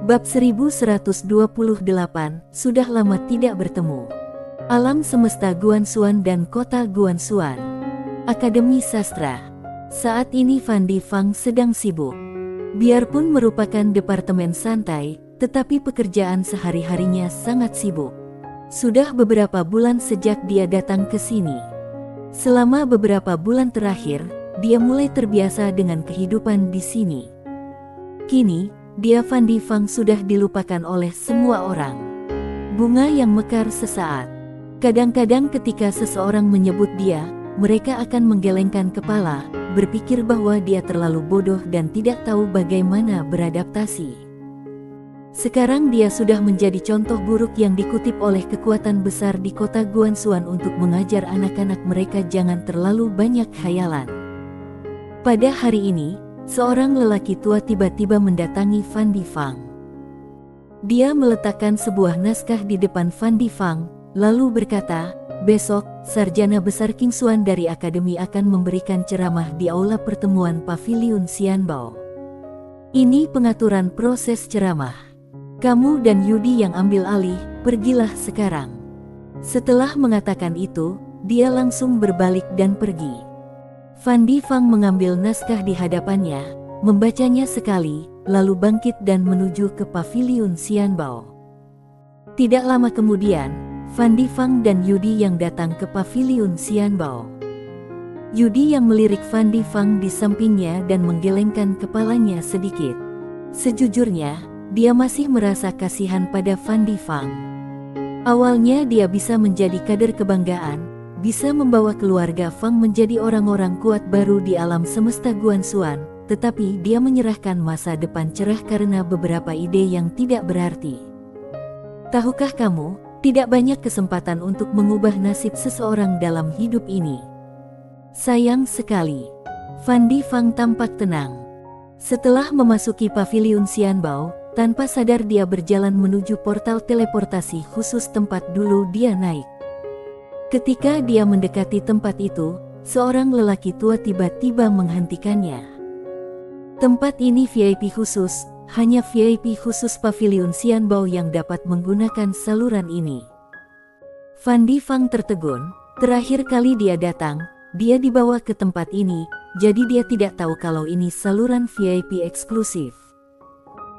Bab 1128, sudah lama tidak bertemu. Alam semesta Guanxuan dan kota Guanxuan. Akademi Sastra. Saat ini Fan Difang sedang sibuk. Biarpun merupakan departemen santai, tetapi pekerjaan sehari-harinya sangat sibuk. Sudah beberapa bulan sejak dia datang ke sini. Selama beberapa bulan terakhir, dia mulai terbiasa dengan kehidupan di sini. Kini, dia Fan Difang sudah dilupakan oleh semua orang. Bunga yang mekar sesaat. Kadang-kadang ketika seseorang menyebut dia, mereka akan menggelengkan kepala, berpikir bahwa dia terlalu bodoh dan tidak tahu bagaimana beradaptasi. Sekarang dia sudah menjadi contoh buruk yang dikutip oleh kekuatan besar di kota Guanxuan untuk mengajar anak-anak mereka jangan terlalu banyak khayalan. Pada hari ini, seorang lelaki tua tiba-tiba mendatangi Fan Difang. Dia meletakkan sebuah naskah di depan Fan Difang, lalu berkata, "Besok, sarjana besar Qingxuan dari akademi akan memberikan ceramah di aula pertemuan Paviliun Xianbao. Ini pengaturan proses ceramah. Kamu dan Yudi yang ambil alih, pergilah sekarang." Setelah mengatakan itu, dia langsung berbalik dan pergi. Fan Difang mengambil naskah di hadapannya, membacanya sekali, lalu bangkit dan menuju ke Paviliun Xianbao. Tidak lama kemudian, Fan Difang dan Yudi yang datang ke Paviliun Xianbao. Yudi yang melirik Fan Difang di sampingnya dan menggelengkan kepalanya sedikit. Sejujurnya, dia masih merasa kasihan pada Fan Difang. Awalnya dia bisa menjadi kader kebanggaan, bisa membawa keluarga Fang menjadi orang-orang kuat baru di alam semesta Guanxuan, tetapi dia menyerahkan masa depan cerah karena beberapa ide yang tidak berarti. Tahukah kamu, tidak banyak kesempatan untuk mengubah nasib seseorang dalam hidup ini. Sayang sekali. Fan Difang tampak tenang. Setelah memasuki Paviliun Xianbao, tanpa sadar dia berjalan menuju portal teleportasi khusus tempat dulu dia naik. Ketika dia mendekati tempat itu, seorang lelaki tua tiba-tiba menghentikannya. Tempat ini VIP khusus, hanya VIP khusus Paviliun Xianbao yang dapat menggunakan saluran ini. Fan Difang tertegun, terakhir kali dia datang, dia dibawa ke tempat ini, jadi dia tidak tahu kalau ini saluran VIP eksklusif.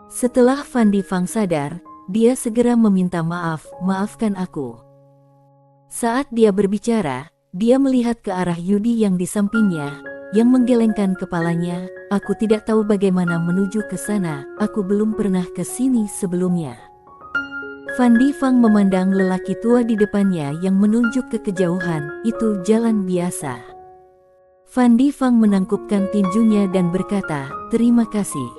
Setelah Fan Difang sadar, dia segera meminta maaf, "Maafkan aku." Saat dia berbicara, dia melihat ke arah Yudi yang di sampingnya, yang menggelengkan kepalanya. "Aku tidak tahu bagaimana menuju ke sana, aku belum pernah ke sini sebelumnya." Fan Difang memandang lelaki tua di depannya yang menunjuk ke kejauhan, "Itu jalan biasa." Fan Difang menangkupkan tinjunya dan berkata, "Terima kasih."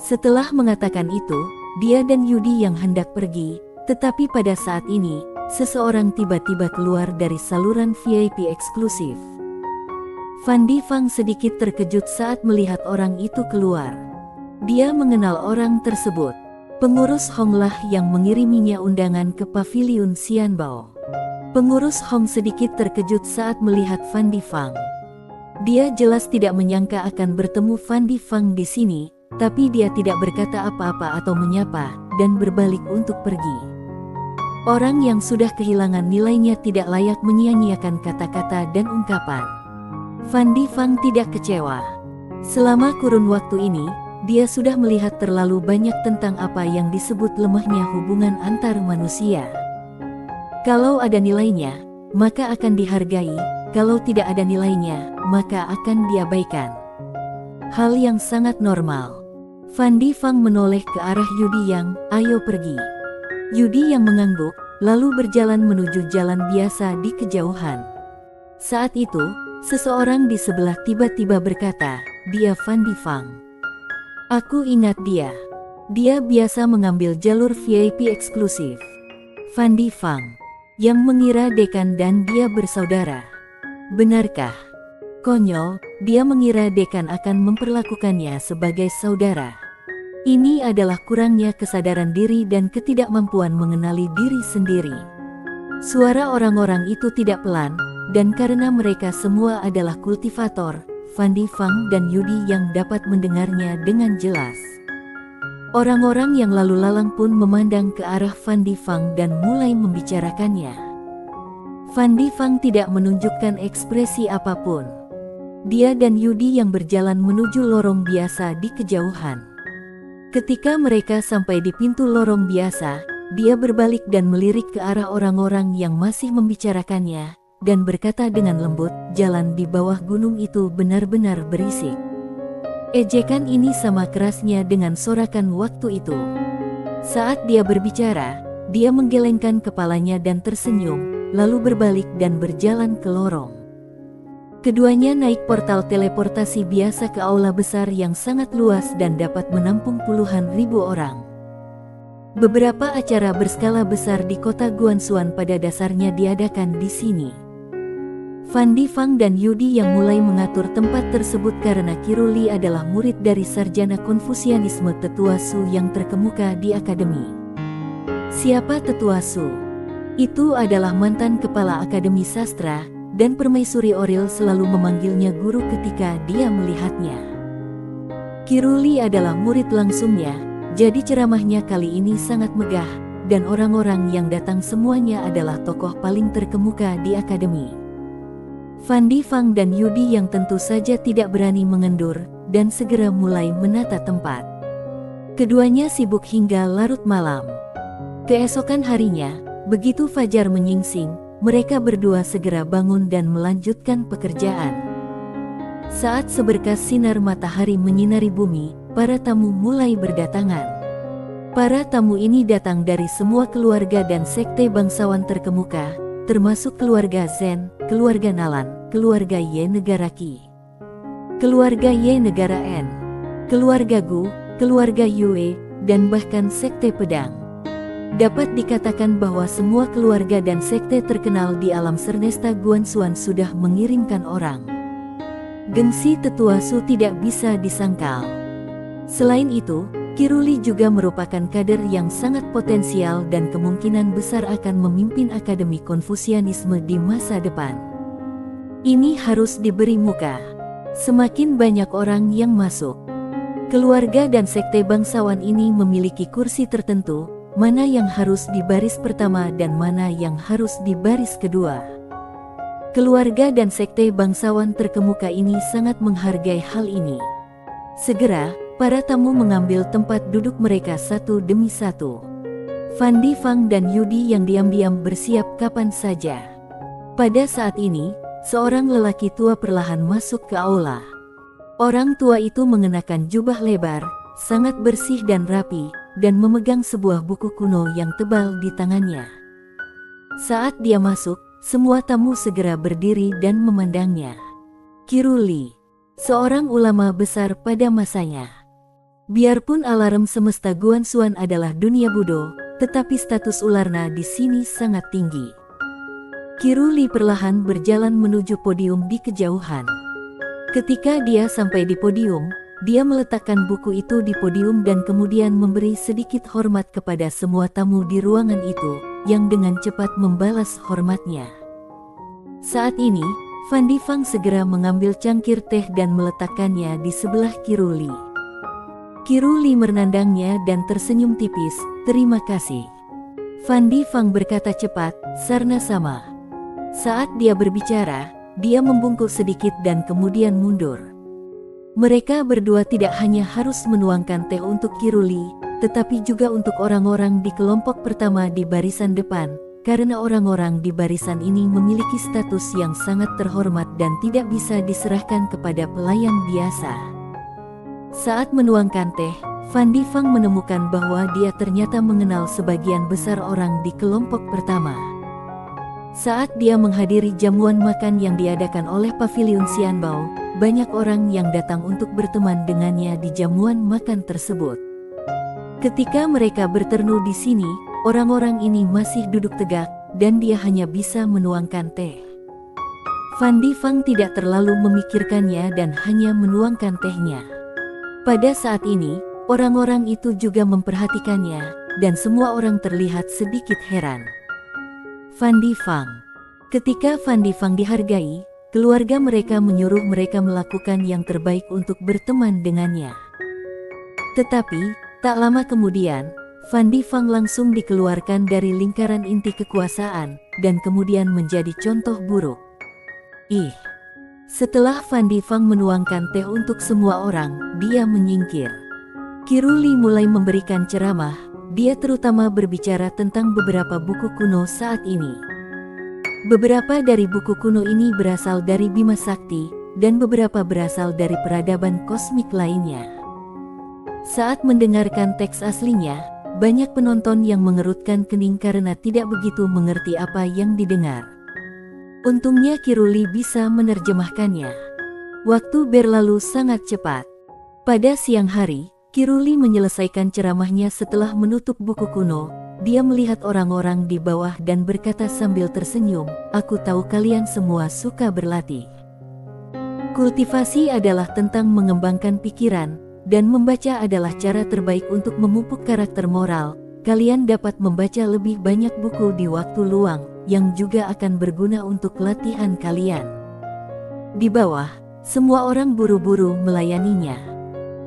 Setelah mengatakan itu, dia dan Yudi yang hendak pergi, tetapi pada saat ini, seseorang tiba-tiba keluar dari saluran VIP eksklusif. Fan Difang sedikit terkejut saat melihat orang itu keluar. Dia mengenal orang tersebut. Pengurus Hong lah yang mengiriminya undangan ke Paviliun Xianbao. Pengurus Hong sedikit terkejut saat melihat Fan Difang. Dia jelas tidak menyangka akan bertemu Fan Difang di sini, tapi dia tidak berkata apa-apa atau menyapa, dan berbalik untuk pergi. Orang yang sudah kehilangan nilainya tidak layak menyia-nyiakan kata-kata dan ungkapan. Fan Difang tidak kecewa. Selama kurun waktu ini, dia sudah melihat terlalu banyak tentang apa yang disebut lemahnya hubungan antar manusia. Kalau ada nilainya, maka akan dihargai, kalau tidak ada nilainya, maka akan diabaikan. Hal yang sangat normal. Fan Difang menoleh ke arah Yudi yang, "Ayo pergi." Yudi yang mengangguk, lalu berjalan menuju jalan biasa di kejauhan. Saat itu, seseorang di sebelah tiba-tiba berkata, "Dia Fan Difang. Aku ingat dia. Dia biasa mengambil jalur VIP eksklusif." Fan Difang, yang mengira dekan dan dia bersaudara. Benarkah? Konyol, dia mengira dekan akan memperlakukannya sebagai saudara. Ini adalah kurangnya kesadaran diri dan ketidakmampuan mengenali diri sendiri. Suara orang-orang itu tidak pelan, dan karena mereka semua adalah kultivator, Fan Difang dan Yudi yang dapat mendengarnya dengan jelas. Orang-orang yang lalu lalang pun memandang ke arah Van Di Fang dan mulai membicarakannya. Van Di Fang tidak menunjukkan ekspresi apapun. Dia dan Yudi yang berjalan menuju lorong biasa di kejauhan. Ketika mereka sampai di pintu lorong biasa, dia berbalik dan melirik ke arah orang-orang yang masih membicarakannya, dan berkata dengan lembut, "Jalan di bawah gunung itu benar-benar berisik." Ejekan ini sama kerasnya dengan sorakan waktu itu. Saat dia berbicara, dia menggelengkan kepalanya dan tersenyum, lalu berbalik dan berjalan ke lorong. Keduanya naik portal teleportasi biasa ke aula besar yang sangat luas dan dapat menampung puluhan ribu orang. Beberapa acara berskala besar di kota Guanxuan pada dasarnya diadakan di sini. Van Di Fang dan Yudi yang mulai mengatur tempat tersebut karena Kiruli adalah murid dari sarjana Konfusianisme Tetua Su yang terkemuka di akademi. Siapa Tetua Su? Itu adalah mantan kepala Akademi Sastra, dan Permaisuri Oril selalu memanggilnya guru ketika dia melihatnya. Kiruli adalah murid langsungnya, jadi ceramahnya kali ini sangat megah, dan orang-orang yang datang semuanya adalah tokoh paling terkemuka di akademi. Van Di Fang dan Yudi yang tentu saja tidak berani mengendur, dan segera mulai menata tempat. Keduanya sibuk hingga larut malam. Keesokan harinya, begitu fajar menyingsing, mereka berdua segera bangun dan melanjutkan pekerjaan. Saat seberkas sinar matahari menyinari bumi, para tamu mulai berdatangan. Para tamu ini datang dari semua keluarga dan sekte bangsawan terkemuka, termasuk keluarga Zen, keluarga Nalan, keluarga Ye negara Qi, keluarga Ye negara N, keluarga Gu, keluarga Yue, dan bahkan sekte pedang. Dapat dikatakan bahwa semua keluarga dan sekte terkenal di alam Sernesta Guanxuan sudah mengirimkan orang. Gengsi Tetua Su tidak bisa disangkal. Selain itu, Kiruli juga merupakan kader yang sangat potensial dan kemungkinan besar akan memimpin Akademi Konfusianisme di masa depan. Ini harus diberi muka. Semakin banyak orang yang masuk. Keluarga dan sekte bangsawan ini memiliki kursi tertentu, mana yang harus di baris pertama dan mana yang harus di baris kedua. Keluarga dan sekte bangsawan terkemuka ini sangat menghargai hal ini. Segera, para tamu mengambil tempat duduk mereka satu demi satu. Van Di Fang dan Yudi yang diam-diam bersiap kapan saja. Pada saat ini, seorang lelaki tua perlahan masuk ke aula. Orang tua itu mengenakan jubah lebar, sangat bersih dan rapi, dan memegang sebuah buku kuno yang tebal di tangannya. Saat dia masuk, semua tamu segera berdiri dan memandangnya. Kiruli, seorang ulama besar pada masanya. Biarpun alarm semesta Guanxuan adalah dunia Budo, tetapi status Ularna di sini sangat tinggi. Kiruli perlahan berjalan menuju podium di kejauhan. Ketika dia sampai di podium, dia meletakkan buku itu di podium dan kemudian memberi sedikit hormat kepada semua tamu di ruangan itu, yang dengan cepat membalas hormatnya. Saat ini, Van Di Fang segera mengambil cangkir teh dan meletakkannya di sebelah Kiruli. Kiruli menandangnya dan tersenyum tipis, "Terima kasih." Van Di Fang berkata cepat, "Sarna sama." Saat dia berbicara, dia membungkuk sedikit dan kemudian mundur. Mereka berdua tidak hanya harus menuangkan teh untuk Kiruli, tetapi juga untuk orang-orang di kelompok pertama di barisan depan, karena orang-orang di barisan ini memiliki status yang sangat terhormat dan tidak bisa diserahkan kepada pelayan biasa. Saat menuangkan teh, Van Di Fang menemukan bahwa dia ternyata mengenal sebagian besar orang di kelompok pertama. Saat dia menghadiri jamuan makan yang diadakan oleh Pavilion Xianbao, banyak orang yang datang untuk berteman dengannya di jamuan makan tersebut. Ketika mereka bertemu di sini, orang-orang ini masih duduk tegak, dan dia hanya bisa menuangkan teh. Van Di Fang tidak terlalu memikirkannya dan hanya menuangkan tehnya. Pada saat ini, orang-orang itu juga memperhatikannya, dan semua orang terlihat sedikit heran. Van Di Fang. Ketika Van Di Fang dihargai, keluarga mereka menyuruh mereka melakukan yang terbaik untuk berteman dengannya. Tetapi, Tak lama kemudian, Van Di Fang langsung dikeluarkan dari lingkaran inti kekuasaan dan kemudian menjadi contoh buruk. Setelah Van Di Fang menuangkan teh untuk semua orang, dia menyingkir. Qiru Li mulai memberikan ceramah, dia terutama berbicara tentang beberapa buku kuno saat ini. Beberapa dari buku kuno ini berasal dari Bima Sakti, dan beberapa berasal dari peradaban kosmik lainnya. Saat mendengarkan teks aslinya, banyak penonton yang mengerutkan kening karena tidak begitu mengerti apa yang didengar. Untungnya Qiru Li bisa menerjemahkannya. Waktu berlalu sangat cepat. Pada siang hari, Qiru Li menyelesaikan ceramahnya setelah menutup buku kuno. Dia melihat orang-orang di bawah dan berkata sambil tersenyum, "Aku tahu kalian semua suka berlatih. Kultivasi adalah tentang mengembangkan pikiran, dan membaca adalah cara terbaik untuk memupuk karakter moral. Kalian dapat membaca lebih banyak buku di waktu luang, yang juga akan berguna untuk latihan kalian." Di bawah, semua orang buru-buru melayaninya.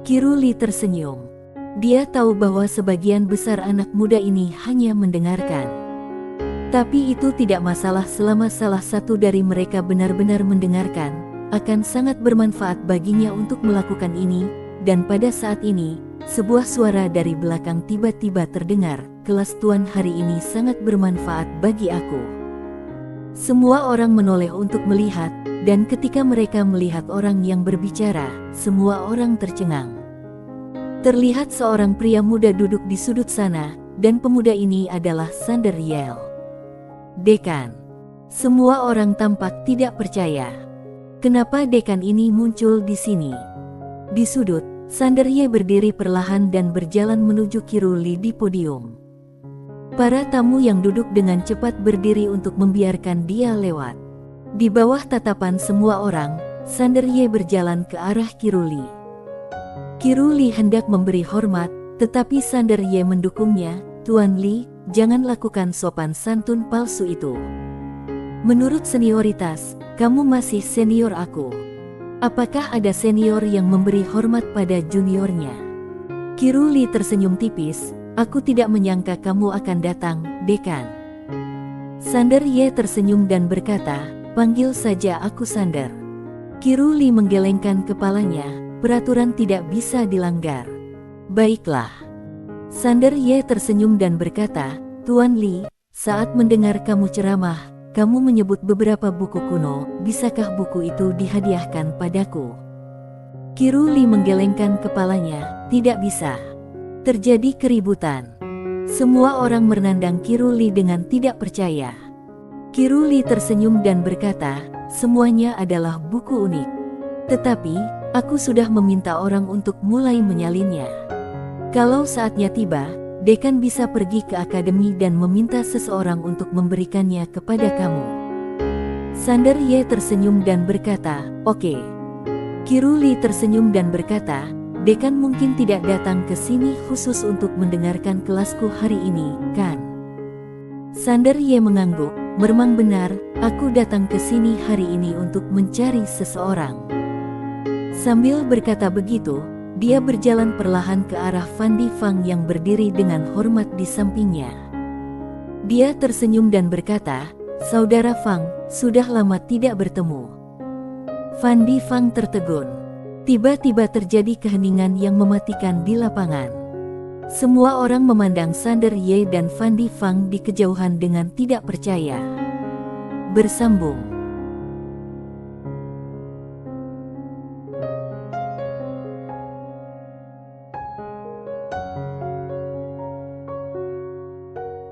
Qiru Li tersenyum. Dia tahu bahwa sebagian besar anak muda ini hanya mendengarkan. Tapi itu tidak masalah selama salah satu dari mereka benar-benar mendengarkan, akan sangat bermanfaat baginya untuk melakukan ini. Dan pada saat ini, sebuah suara dari belakang tiba-tiba terdengar, "Kelas Tuan hari ini sangat bermanfaat bagi aku." Semua orang menoleh untuk melihat, dan ketika mereka melihat orang yang berbicara, semua orang tercengang. Terlihat seorang pria muda duduk di sudut sana, dan pemuda ini adalah Sander Yell. Dekan. Semua orang tampak tidak percaya. Kenapa dekan ini muncul di sini? Di sudut, Sander Ye berdiri perlahan dan berjalan menuju Qiru Li di podium. Para tamu yang duduk dengan cepat berdiri untuk membiarkan dia lewat. Di bawah tatapan semua orang, Sander Ye berjalan ke arah Qiru Li. Qiru Li hendak memberi hormat, tetapi Sander Ye mendukungnya. "Tuan Li, jangan lakukan sopan santun palsu itu. Menurut senioritas, kamu masih senior aku. Apakah ada senior yang memberi hormat pada juniornya?" Qiru Li tersenyum tipis. "Aku tidak menyangka kamu akan datang, Dekan." Sander Ye tersenyum dan berkata, "Panggil saja aku Sander." Qiru Li menggelengkan kepalanya, "Peraturan tidak bisa dilanggar." "Baiklah." Sander Ye tersenyum dan berkata, "Tuan Li, saat mendengar kamu ceramah, kamu menyebut beberapa buku kuno, bisakah buku itu dihadiahkan padaku?" Qiru Li menggelengkan kepalanya, "Tidak bisa." Terjadi keributan. Semua orang menandang Qiru Li dengan tidak percaya. Qiru Li tersenyum dan berkata, "Semuanya adalah buku unik. Tetapi, aku sudah meminta orang untuk mulai menyalinnya. Kalau saatnya tiba, dekan bisa pergi ke akademi dan meminta seseorang untuk memberikannya kepada kamu." Sander Ye tersenyum dan berkata, "Oke." Qiru Li tersenyum dan berkata, "Dekan mungkin tidak datang ke sini khusus untuk mendengarkan kelasku hari ini, kan?" Sander Ye mengangguk, "Memang benar, aku datang ke sini hari ini untuk mencari seseorang." Sambil berkata begitu, dia berjalan perlahan ke arah Van Di Fang yang berdiri dengan hormat di sampingnya. Dia tersenyum dan berkata, "Saudara Fang, sudah lama tidak bertemu." Van Di Fang tertegun. Tiba-tiba terjadi keheningan yang mematikan di lapangan. Semua orang memandang Sander Ye dan Van Di Fang di kejauhan dengan tidak percaya. Bersambung.